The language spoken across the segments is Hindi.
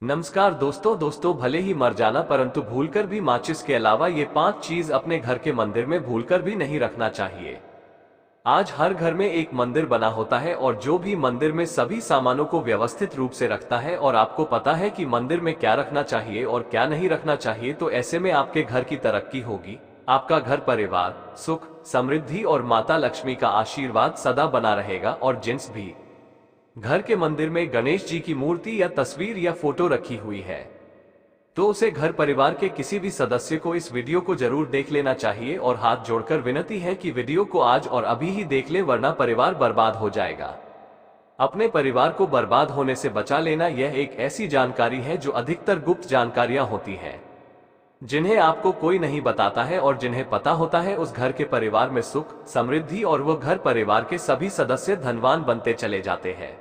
नमस्कार दोस्तों भले ही मर जाना परंतु भूलकर भी माचिस के अलावा ये 5 चीज अपने घर के मंदिर में भूलकर भी नहीं रखना चाहिए। आज हर घर में एक मंदिर बना होता है और जो भी मंदिर में सभी सामानों को व्यवस्थित रूप से रखता है और आपको पता है कि मंदिर में क्या रखना चाहिए और क्या नहीं रखना चाहिए, तो ऐसे में आपके घर की तरक्की होगी, आपका घर परिवार सुख समृद्धि और माता लक्ष्मी का आशीर्वाद सदा बना रहेगा। और जिस भी घर के मंदिर में गणेश जी की मूर्ति या तस्वीर या फोटो रखी हुई है तो उसे घर परिवार के किसी भी सदस्य को इस वीडियो को जरूर देख लेना चाहिए। और हाथ जोड़कर विनती है कि वीडियो को आज और अभी ही देख ले, वरना परिवार बर्बाद हो जाएगा। अपने परिवार को बर्बाद होने से बचा लेना, यह एक ऐसी जानकारी है जो अधिकतर गुप्त जानकारियां होती हैं, जिन्हें आपको कोई नहीं बताता है, और जिन्हें पता होता है उस घर के परिवार में सुख समृद्धि और वह घर परिवार के सभी सदस्य धनवान बनते चले जाते हैं।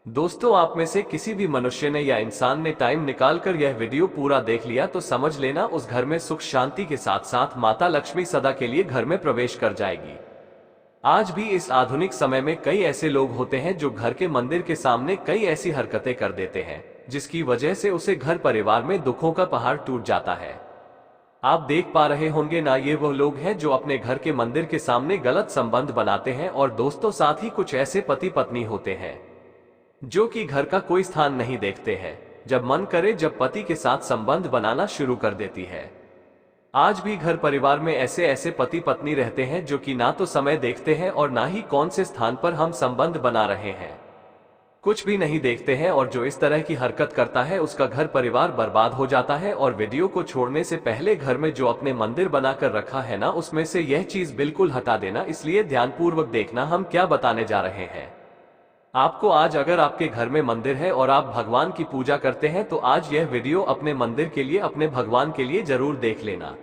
दोस्तों, आप में से किसी भी मनुष्य ने या इंसान ने टाइम निकालकर यह वीडियो पूरा देख लिया तो समझ लेना उस घर में सुख शांति के साथ साथ माता लक्ष्मी सदा के लिए घर में प्रवेश कर जाएगी। आज भी इस आधुनिक समय में कई ऐसे लोग होते हैं जो घर के मंदिर के सामने कई ऐसी हरकतें कर देते हैं जिसकी वजह से उसे घर परिवार में दुखों का पहाड़ टूट जाता है। आप देख पा रहे होंगे ना, ये वह लोग हैं जो अपने घर के मंदिर के सामने गलत संबंध बनाते हैं। और दोस्तों, साथ ही कुछ ऐसे पति पत्नी होते हैं जो कि घर का कोई स्थान नहीं देखते हैं, जब मन करे जब पति के साथ संबंध बनाना शुरू कर देती है। आज भी घर परिवार में ऐसे ऐसे पति पत्नी रहते हैं जो कि ना तो समय देखते हैं और ना ही कौन से स्थान पर हम संबंध बना रहे हैं, कुछ भी नहीं देखते हैं। और जो इस तरह की हरकत करता है उसका घर परिवार बर्बाद हो जाता है। और वीडियो को छोड़ने से पहले घर में जो अपने मंदिर बनाकर रखा है ना, उसमें से यह चीज बिल्कुल हटा देना, इसलिए ध्यानपूर्वक देखना हम क्या बताने जा रहे हैं आपको। आज अगर आपके घर में मंदिर है और आप भगवान की पूजा करते हैं तो आज यह वीडियो अपने मंदिर के लिए, अपने भगवान के लिए जरूर देख लेना।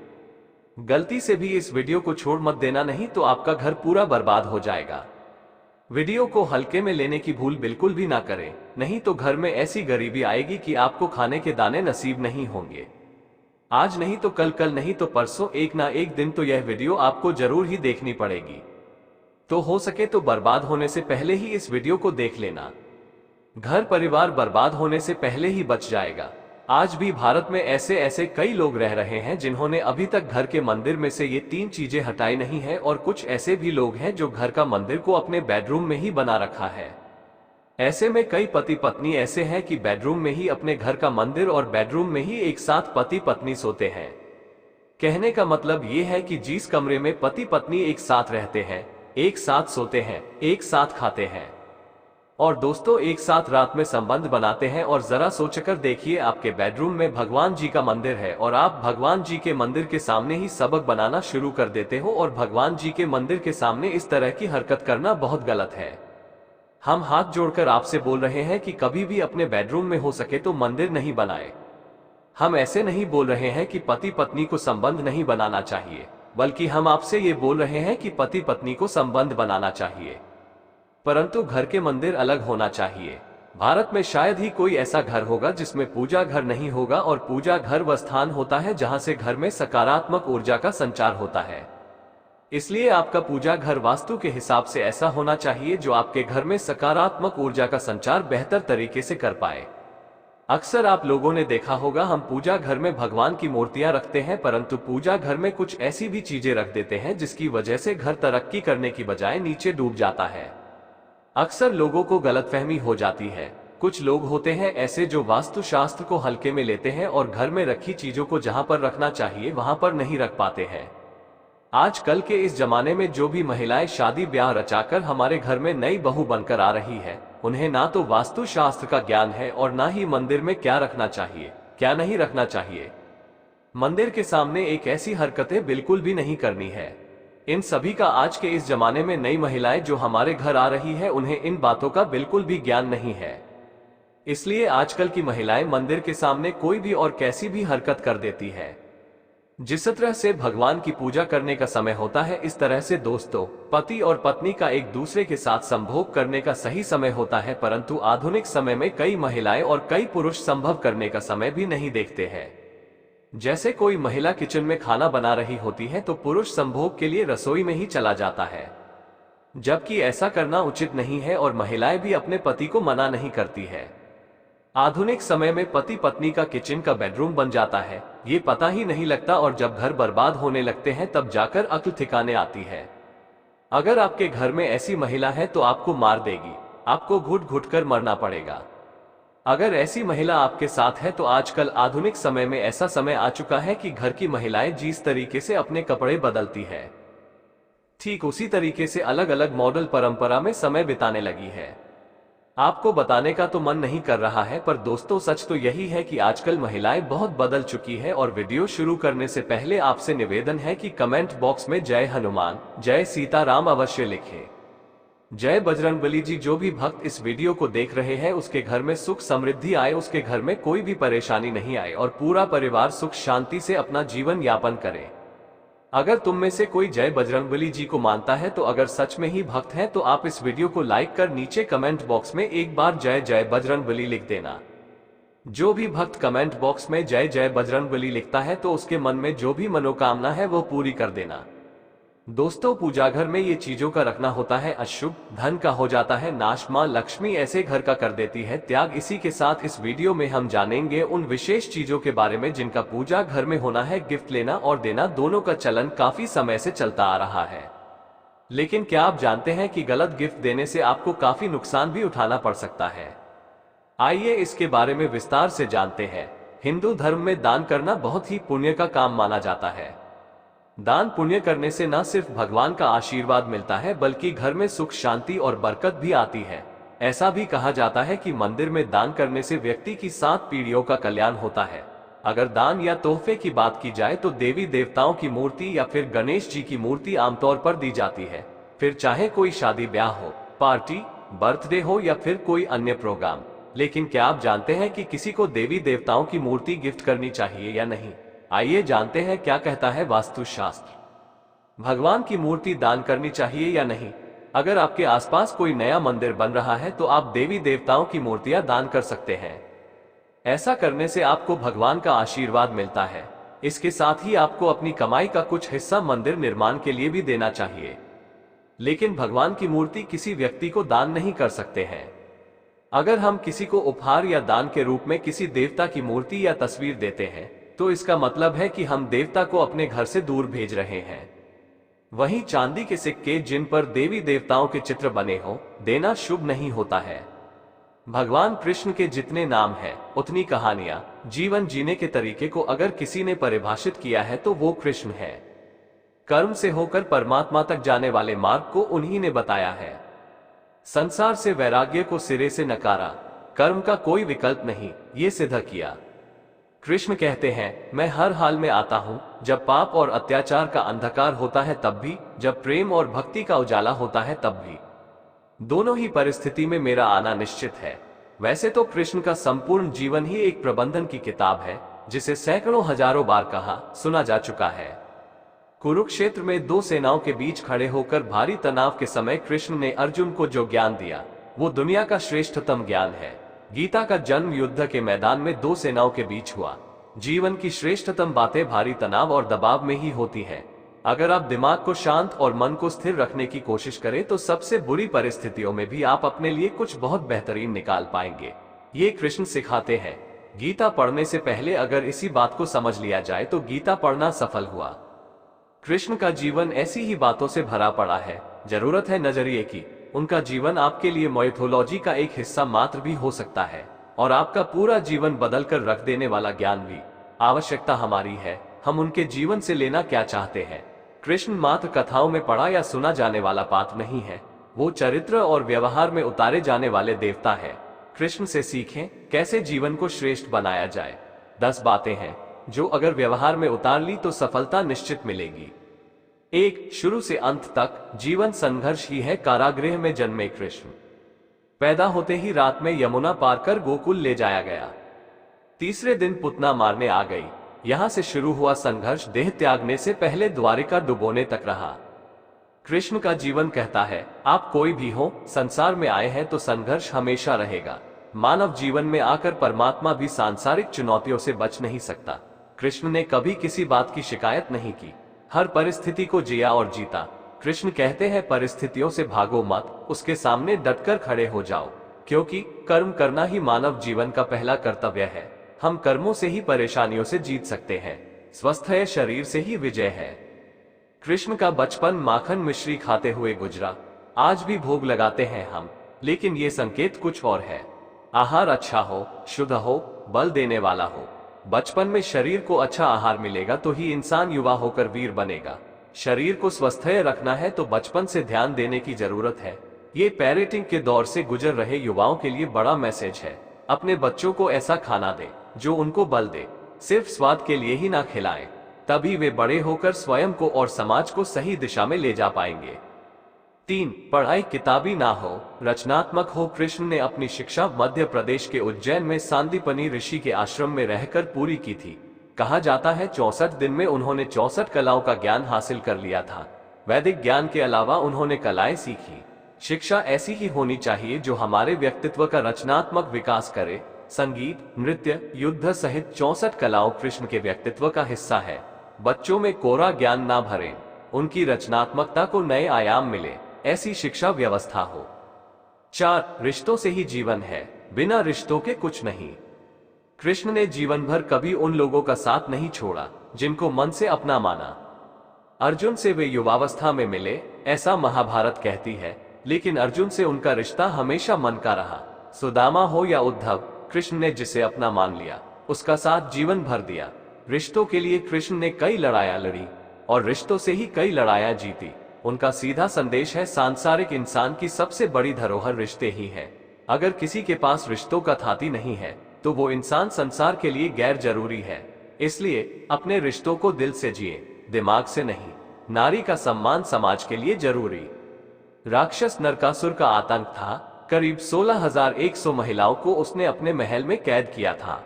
गलती से भी इस वीडियो को छोड़ मत देना, नहीं तो आपका घर पूरा बर्बाद हो जाएगा। वीडियो को हल्के में लेने की भूल बिल्कुल भी ना करें, नहीं तो घर में ऐसी गरीबी आएगी कि आपको खाने के दाने नसीब नहीं होंगे। आज नहीं तो कल, कल नहीं तो परसों, एक ना एक दिन तो यह वीडियो आपको जरूर ही देखनी पड़ेगी। तो हो सके तो बर्बाद होने से पहले ही इस वीडियो को देख लेना, घर परिवार बर्बाद होने से पहले ही बच जाएगा। आज भी भारत में ऐसे ऐसे कई लोग रह रहे हैं जिन्होंने अभी तक घर के मंदिर में से ये 3 चीजें हटाई नहीं है। और कुछ ऐसे भी लोग हैं जो घर का मंदिर को अपने बेडरूम में ही बना रखा है। ऐसे में कई पति पत्नी ऐसे हैं कि बेडरूम में ही अपने घर का मंदिर और बेडरूम में ही एक साथ पति पत्नी सोते हैं। कहने का मतलब ये है कि जिस कमरे में पति पत्नी एक साथ रहते हैं, एक साथ सोते हैं, एक साथ खाते हैं और दोस्तों एक साथ रात में संबंध बनाते हैं, और जरा सोचकर देखिए, आपके बेडरूम में भगवान जी का मंदिर है और आप भगवान जी के मंदिर के सामने ही सबक बनाना शुरू कर देते हो, और भगवान जी के मंदिर के सामने इस तरह की हरकत करना बहुत गलत है। हम हाथ जोड़कर आपसे बोल रहे हैं कि कभी भी अपने बेडरूम में हो सके तो मंदिर नहीं बनाए। हम ऐसे नहीं बोल रहे हैं कि पति पत्नी को संबंध नहीं बनाना चाहिए, बल्कि हम आपसे ये बोल रहे हैं कि पति पत्नी को संबंध बनाना चाहिए, परंतु घर के मंदिर अलग होना चाहिए। भारत में शायद ही कोई ऐसा घर होगा जिसमें पूजा घर नहीं होगा, और पूजा घर वह स्थान होता है जहां से घर में सकारात्मक ऊर्जा का संचार होता है। इसलिए आपका पूजा घर वास्तु के हिसाब से ऐसा होना चाहिए जो आपके घर में सकारात्मक ऊर्जा का संचार बेहतर तरीके से कर पाए। अक्सर आप लोगों ने देखा होगा, हम पूजा घर में भगवान की मूर्तियां रखते हैं, परंतु पूजा घर में कुछ ऐसी भी चीजें रख देते हैं जिसकी वजह से घर तरक्की करने की बजाय नीचे डूब जाता है। अक्सर लोगों को गलतफहमी हो जाती है। कुछ लोग होते हैं ऐसे जो वास्तु शास्त्र को हल्के में लेते हैं और घर में रखी चीजों को जहां पर रखना चाहिए वहां पर नहीं रख पाते हैं। आजकल के इस जमाने में जो भी महिलाएं शादी ब्याह रचाकर हमारे घर में नई बहू बनकर आ रही है, उन्हें ना तो वास्तु शास्त्र का ज्ञान है और ना ही मंदिर में क्या रखना चाहिए क्या नहीं रखना चाहिए। मंदिर के सामने एक ऐसी हरकतें बिल्कुल भी नहीं करनी है। इन सभी का आज के इस जमाने में नई महिलाएं जो हमारे घर आ रही है, उन्हें इन बातों का बिल्कुल भी ज्ञान नहीं है। इसलिए आजकल की महिलाएं मंदिर के सामने कोई भी और कैसी भी हरकत कर देती है। जिस तरह से भगवान की पूजा करने का समय होता है, इस तरह से दोस्तों पति और पत्नी का एक दूसरे के साथ संभोग करने का सही समय होता है, परंतु आधुनिक समय में कई महिलाएं और कई पुरुष संभव करने का समय भी नहीं देखते हैं। जैसे कोई महिला किचन में खाना बना रही होती है तो पुरुष संभोग के लिए रसोई में ही चला जाता है, जबकि ऐसा करना उचित नहीं है और महिलाएं भी अपने पति को मना नहीं करती है। आधुनिक समय में पति पत्नी का किचन का बेडरूम बन जाता है, ये पता ही नहीं लगता, और जब घर बर्बाद होने लगते हैं तब जाकर अक्ल ठिकाने आती है। अगर आपके घर में ऐसी महिला है तो आपको मार देगी, आपको घुट घुट कर मरना पड़ेगा। अगर ऐसी महिला आपके साथ है तो आजकल आधुनिक समय में ऐसा समय आ चुका है कि घर की महिलाएं जिस तरीके से अपने कपड़े बदलती है, ठीक उसी तरीके से अलग अलग मॉडल परंपरा में समय बिताने लगी है। आपको बताने का तो मन नहीं कर रहा है, पर दोस्तों सच तो यही है कि आजकल महिलाएं बहुत बदल चुकी है। और वीडियो शुरू करने से पहले आपसे निवेदन है कि कमेंट बॉक्स में जय हनुमान, जय सीताराम अवश्य लिखें। जय बजरंगबली जी। जो भी भक्त इस वीडियो को देख रहे हैं उसके घर में सुख समृद्धि आए, उसके घर में कोई भी परेशानी नहीं आए और पूरा परिवार सुख शांति से अपना जीवन यापन करे। अगर तुम में से कोई जय बजरंगबली जी को मानता है तो अगर सच में ही भक्त है तो आप इस वीडियो को लाइक कर नीचे कमेंट बॉक्स में एक बार जय जय बजरंगबली लिख देना। जो भी भक्त कमेंट बॉक्स में जय जय बजरंगबली लिखता है तो उसके मन में जो भी मनोकामना है वो पूरी कर देना। दोस्तों पूजा घर में ये चीजों का रखना होता है अशुभ, धन का हो जाता है नाश, मां लक्ष्मी ऐसे घर का कर देती है त्याग। इसी के साथ इस वीडियो में हम जानेंगे उन विशेष चीजों के बारे में जिनका पूजा घर में होना है। गिफ्ट लेना और देना दोनों का चलन काफी समय से चलता आ रहा है, लेकिन क्या आप जानते हैं कि गलत गिफ्ट देने से आपको काफी नुकसान भी उठाना पड़ सकता है। आइए इसके बारे में विस्तार से जानते हैं। हिंदू धर्म में दान करना बहुत ही पुण्य का काम माना जाता है। दान पुण्य करने से न सिर्फ भगवान का आशीर्वाद मिलता है बल्कि घर में सुख शांति और बरकत भी आती है। ऐसा भी कहा जाता है कि मंदिर में दान करने से व्यक्ति की 7 पीढ़ियों का कल्याण होता है। अगर दान या तोहफे की बात की जाए तो देवी देवताओं की मूर्ति या फिर गणेश जी की मूर्ति आमतौर पर दी जाती है, फिर चाहे कोई शादी ब्याह हो, पार्टी, बर्थडे हो या फिर कोई अन्य प्रोग्राम। लेकिन क्या आप जानते हैं कि किसी को देवी देवताओं की मूर्ति गिफ्ट करनी चाहिए या नहीं? आइए जानते हैं क्या कहता है वास्तुशास्त्र। भगवान की मूर्ति दान करनी चाहिए या नहीं? अगर आपके आसपास कोई नया मंदिर बन रहा है तो आप देवी देवताओं की मूर्तियां दान कर सकते हैं। ऐसा करने से आपको भगवान का आशीर्वाद मिलता है। इसके साथ ही आपको अपनी कमाई का कुछ हिस्सा मंदिर निर्माण के लिए भी देना चाहिए। लेकिन भगवान की मूर्ति किसी व्यक्ति को दान नहीं कर सकते हैं। अगर हम किसी को उपहार या दान के रूप में किसी देवता की मूर्ति या तस्वीर देते हैं तो इसका मतलब है कि हम देवता को अपने घर से दूर भेज रहे हैं। वहीं चांदी के सिक्के जिन पर देवी देवताओं के चित्र बने हो देना शुभ नहीं होता है। भगवान कृष्ण के जितने नाम हैं उतनी कहानियां, जीवन जीने के तरीके को अगर किसी ने परिभाषित किया है तो वो कृष्ण है। कर्म से होकर परमात्मा तक जाने वाले मार्ग को उन्हीं ने बताया है। संसार से वैराग्य को सिरे से नकारा, कर्म का कोई विकल्प नहीं, ये सिद्ध किया। कृष्ण कहते हैं, मैं हर हाल में आता हूं, जब पाप और अत्याचार का अंधकार होता है तब भी, जब प्रेम और भक्ति का उजाला होता है तब भी। दोनों ही परिस्थिति में मेरा आना निश्चित है। वैसे तो कृष्ण का संपूर्ण जीवन ही एक प्रबंधन की किताब है, जिसे सैकड़ों हजारों बार कहा सुना जा चुका है। कुरुक्षेत्र में 2 सेनाओं के बीच खड़े होकर भारी तनाव के समय कृष्ण ने अर्जुन को जो ज्ञान दिया वो दुनिया का श्रेष्ठतम ज्ञान है। गीता का जन्म युद्ध के मैदान में 2 सेनाओं के बीच हुआ। जीवन की श्रेष्ठतम बातें भारी तनाव और दबाव में ही होती हैं। अगर आप दिमाग को शांत और मन को स्थिर रखने की कोशिश करें तो सबसे बुरी परिस्थितियों में भी आप अपने लिए कुछ बहुत बेहतरीन निकाल पाएंगे। ये कृष्ण सिखाते हैं। गीता पढ़ने से पहले अगर इसी बात को समझ लिया जाए तो गीता पढ़ना सफल हुआ। कृष्ण का जीवन ऐसी ही बातों से भरा पड़ा है। जरूरत है नजरिए की। उनका जीवन आपके लिए माइथोलॉजी का एक हिस्सा मात्र भी हो सकता है और आपका पूरा जीवन बदल कर रख देने वाला ज्ञान भी। आवश्यकता हमारी है, हम उनके जीवन से लेना क्या चाहते हैं। कृष्ण मात्र कथाओं में पढ़ा या सुना जाने वाला पात्र नहीं है, वो चरित्र और व्यवहार में उतारे जाने वाले देवता है। कृष्ण से सीखें कैसे जीवन को श्रेष्ठ बनाया जाए। 10 बातें हैं जो अगर व्यवहार में उतार ली तो सफलता निश्चित मिलेगी। 1. शुरू से अंत तक जीवन संघर्ष ही है। कारागृह में जन्मे कृष्ण, पैदा होते ही रात में यमुना पार कर गोकुल ले जाया गया। तीसरे दिन पुतना मारने आ गई। यहां से शुरू हुआ संघर्ष देह त्यागने से पहले द्वारिका डुबोने तक रहा। कृष्ण का जीवन कहता है, आप कोई भी हो, संसार में आए हैं तो संघर्ष हमेशा रहेगा। मानव जीवन में आकर परमात्मा भी सांसारिक चुनौतियों से बच नहीं सकता। कृष्ण ने कभी किसी बात की शिकायत नहीं की, हर परिस्थिति को जिया और जीता। कृष्ण कहते हैं, परिस्थितियों से भागो मत, उसके सामने डटकर खड़े हो जाओ। क्योंकि कर्म करना ही मानव जीवन का पहला कर्तव्य है। हम कर्मों से ही परेशानियों से जीत सकते हैं। स्वस्थ है शरीर से ही विजय है। कृष्ण का बचपन माखन मिश्री खाते हुए गुजरा। आज भी भोग लगाते हैं हम, लेकिन ये संकेत कुछ और है। आहार अच्छा हो, शुद्ध हो, बल देने वाला हो। बचपन में शरीर को अच्छा आहार मिलेगा तो ही इंसान युवा होकर वीर बनेगा। शरीर को स्वस्थ रखना है तो बचपन से ध्यान देने की जरूरत है। ये पेरेंटिंग के दौर से गुजर रहे युवाओं के लिए बड़ा मैसेज है। अपने बच्चों को ऐसा खाना दे जो उनको बल दे, सिर्फ स्वाद के लिए ही ना खिलाएं, तभी वे बड़े होकर स्वयं को और समाज को सही दिशा में ले जा पाएंगे। 3. पढ़ाई किताबी ना हो, रचनात्मक हो। कृष्ण ने अपनी शिक्षा मध्य प्रदेश के उज्जैन में सांदीपनि ऋषि के आश्रम में रहकर पूरी की थी। कहा जाता है 64 दिन में उन्होंने 64 कलाओं का ज्ञान हासिल कर लिया था। वैदिक ज्ञान के अलावा उन्होंने कलाएं सीखी। शिक्षा ऐसी ही होनी चाहिए जो हमारे व्यक्तित्व का रचनात्मक विकास करे। संगीत, नृत्य, युद्ध सहित 64 कलाओं कृष्ण के व्यक्तित्व का हिस्सा है। बच्चों में कोरा ज्ञान ना भरें, उनकी रचनात्मकता को नए आयाम मिले, ऐसी शिक्षा व्यवस्था हो। 4. रिश्तों से ही जीवन है, बिना रिश्तों के कुछ नहीं। कृष्ण ने जीवन भर कभी उन लोगों का साथ नहीं छोड़ा जिनको मन से अपना माना। अर्जुन से वे युवावस्था में मिले, ऐसा महाभारत कहती है, लेकिन अर्जुन से उनका रिश्ता हमेशा मन का रहा। सुदामा हो या उद्धव, कृष्ण ने जिसे अपना मान लिया उसका साथ जीवन भर दिया। रिश्तों के लिए कृष्ण ने कई लड़ाइयां लड़ी और रिश्तों से ही कई लड़ाइयां जीती। उनका सीधा संदेश है, सांसारिक इंसान की सबसे बड़ी धरोहर रिश्ते ही है। अगर किसी के पास रिश्तों का थाती नहीं है तो वो इंसान संसार के लिए गैर जरूरी है। इसलिए अपने रिश्तों को दिल से जिए, दिमाग से नहीं। नारी का सम्मान समाज के लिए जरूरी। राक्षस नरकासुर का आतंक था। करीब 16,100 महिलाओं को उसने अपने महल में कैद किया था।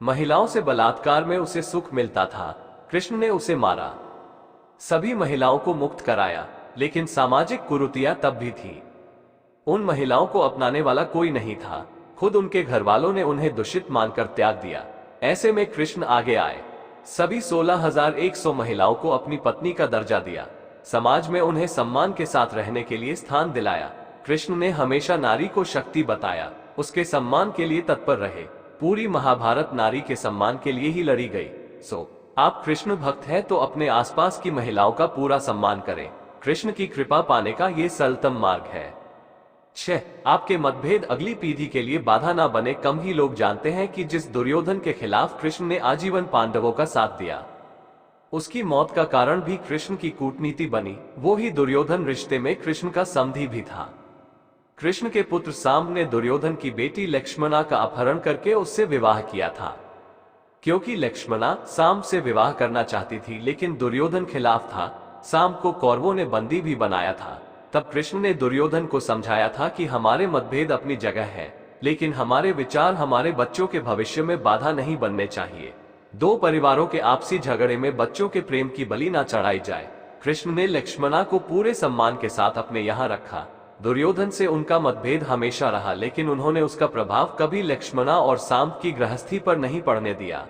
महिलाओं से बलात्कार में उसे सुख मिलता था। कृष्ण ने उसे मारा, सभी महिलाओं को मुक्त कराया, लेकिन सामाजिक कुरीतियां तब भी थी। उन महिलाओं को अपनाने वाला कोई नहीं था। खुद उनके घर वालों ने उन्हें दूषित मानकर त्याग दिया। ऐसे में कृष्ण आगे आए, सभी 16,100 महिलाओं को अपनी पत्नी का दर्जा दिया, समाज में उन्हें सम्मान के साथ रहने के लिए स्थान दिलाया। कृष्ण ने हमेशा नारी को शक्ति बताया, उसके सम्मान के लिए तत्पर रहे। पूरी महाभारत नारी के सम्मान के लिए ही लड़ी गई। आप कृष्ण भक्त हैं तो अपने आसपास की महिलाओं का पूरा सम्मान करें। कृष्ण की कृपा पाने का ये सरलतम मार्ग है। 6. आपके मतभेद अगली पीढ़ी के लिए बाधा ना बने। कम ही लोग जानते हैं कि जिस दुर्योधन के खिलाफ कृष्ण ने आजीवन पांडवों का साथ दिया, उसकी मौत का कारण भी कृष्ण की कूटनीति बनी। वो ही दुर्योधन रिश्ते में कृष्ण का समधी भी था। कृष्ण के पुत्र सांब ने दुर्योधन की बेटी लक्ष्मणा का अपहरण करके उससे विवाह किया था। क्योंकि लक्ष्मणा सांब से विवाह करना चाहती थी, लेकिन दुर्योधन खिलाफ था। सांब को कौरवों ने बंदी भी बनाया था। तब कृष्ण ने दुर्योधन को समझाया था कि हमारे मतभेद अपनी जगह है, लेकिन हमारे विचार हमारे बच्चों के भविष्य में बाधा नहीं बनने चाहिए। दो परिवारों के आपसी झगड़े में बच्चों के प्रेम की बलि ना चढ़ाई जाए। कृष्ण ने लक्ष्मणा को पूरे सम्मान के साथ अपने यहाँ रखा। दुर्योधन से उनका मतभेद हमेशा रहा, लेकिन उन्होंने उसका प्रभाव कभी लक्ष्मणा और सांब की गृहस्थी पर नहीं पड़ने दिया।